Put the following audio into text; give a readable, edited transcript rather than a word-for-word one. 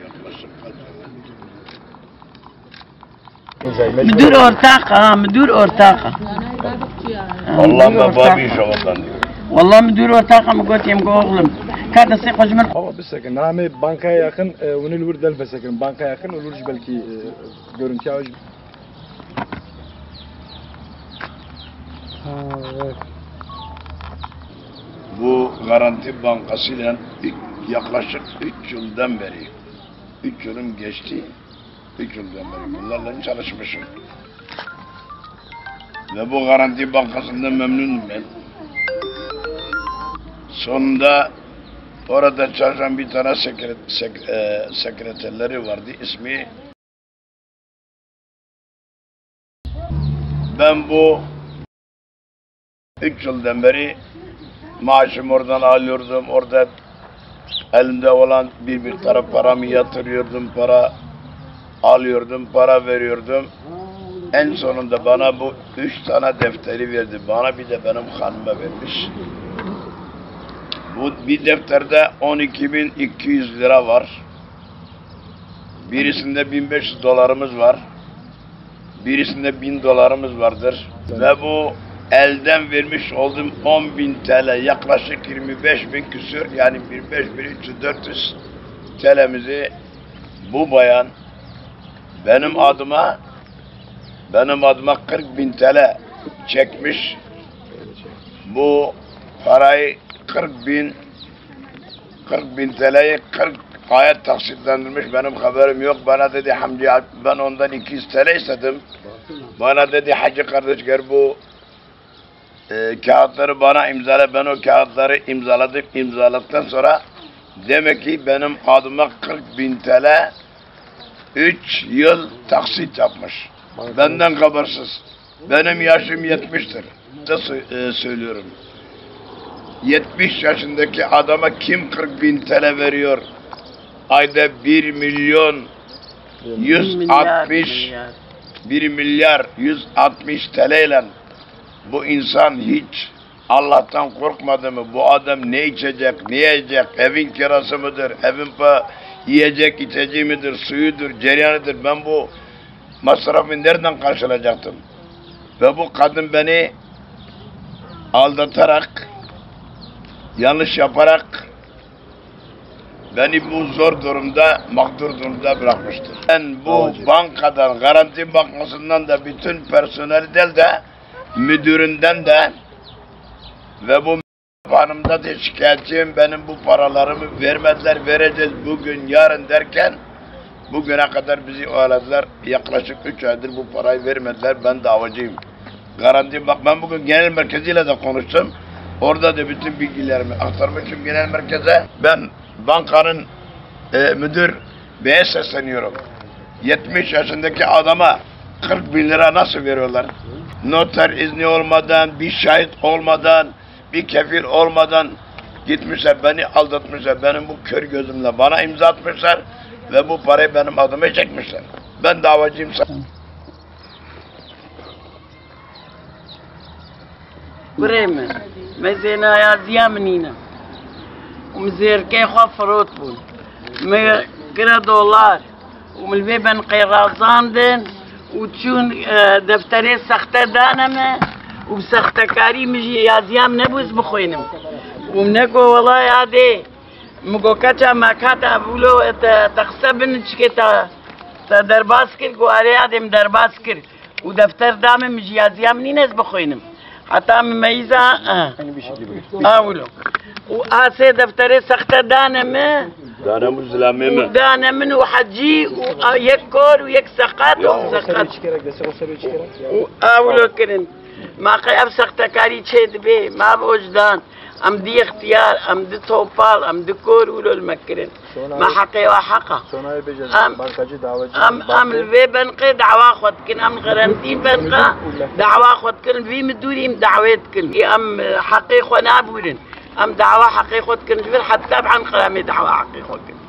Yaklaşık kaç Müdür ortak ha, müdür ortak. Allah'ım babi şoğundan diyor. Vallahi müdür ortak ama götüreyim oğlum. Kardeşi kocaman. Ama bir sakın. Nami bankaya yakın, onu vur delfe sakın. Bankaya yakın olur belki görüntü alıcı. Evet. Bu Garanti Bankası ile yaklaşık 3 yıldan beri, 3 yılın geçti, 3 yıldan beri bunlarla çalışmışım. Ve bu Garanti Bankası'ndan memnunum ben. Sonunda orada çalışan bir tane sekreterleri vardı, ismi. Ben bu 3 yıldan beri maaşımı oradan alıyordum, orada elimde olan bir taraf paramı yatırıyordum, para alıyordum, para veriyordum. En sonunda bana bu 3 tane defteri verdi, bana bir de benim hanıma vermiş. Bu bir defterde 12.200 lira var. Birisinde $1.500 var. Birisinde $1.000 vardır. Ve bu elden vermiş olduğum 10.000 TL, yaklaşık 25.000 küsür, yani 25.300-400 TL'mizi bu bayan benim adıma 40.000 TL çekmiş. Bu parayı 40.000 TL'yi 40 ayet taksitlendirmiş, benim haberim yok. Bana dedi Hamdi, ben ondan 200 TL istedim. Bana dedi Hacı kardeş gel bu kağıtları bana imzala. Ben o kağıtları imzaladım. İmzaladıktan sonra demek ki benim adıma 40.000 TL 3 yıl taksit yapmış. Benden habersiz. Benim yaşım 70'tir. Söylüyorum. 70 yaşındaki adama kim 40.000 TL veriyor? Ayda 1 milyar 160 TL ile bu insan hiç Allah'tan korkmadı mı? Bu adam ne içecek, ne yiyecek, evin kirası mıdır, yiyecek içeceği midir, suyudur, cereyanıdır? Ben bu masrafı nereden karşılayacaktım? Ve bu kadın beni aldatarak, yanlış yaparak beni bu zor durumda, mağdur durumda bırakmıştır. Ben bu bankadan, Garanti Bankası'ndan da bütün personelden de, müdüründen de ve bu hanımda da şikayetçiyim. Benim bu paralarımı vermediler, vereceğiz bugün, yarın derken bugüne kadar bizi oyaladılar. Yaklaşık 3 aydır bu parayı vermediler. Ben davacıyım. Garanti bak, ben bugün genel merkeziyle de konuştum. Orada da bütün bilgilerimi aktarmışım genel merkeze. Ben bankanın müdür beye sesleniyorum. 70 yaşındaki adama 40.000 lira nasıl veriyorlar? Noter izni olmadan, bir şahit olmadan, bir kefil olmadan gitmişler, beni aldatmışlar. Benim bu kör gözümle bana imza atmışlar ve bu parayı benim adıma çekmişler. Ben davacıyım. بريمة مزينا يا زيامنينا ومزير كي خفروت بون مكرا $، ومالبيبن قيرازان دين وتشون دفتري سخته دانما وبسخته كاري مجي يا زيام نبوز بخوينم ومنكو والله عادي مگو كتا ما كتا بولو تخسبن چكتا درباس كر قو اري عادم درباس كر ودفتر دامه مجي يا زيام نينز بخوينم حتى مميزة أولو وآسي دفتري سخته دانما دانما وحجي ويكور ويك سقط وسقط أولو كرن ما قيب سخته كاري تشيد بي ما بوجدان أم دي اختيار أم دي توبال أم دي كور ولو المكرن ما حقي وحقا أم البي بنقي دعوة خود كن أم غرانتين بنقى دعوة خود كن في مدوريم دعوات كن أم حقي خو نابورن أم دعوة حقي خود كن حتى عن قرامي دعوة حقي خود كن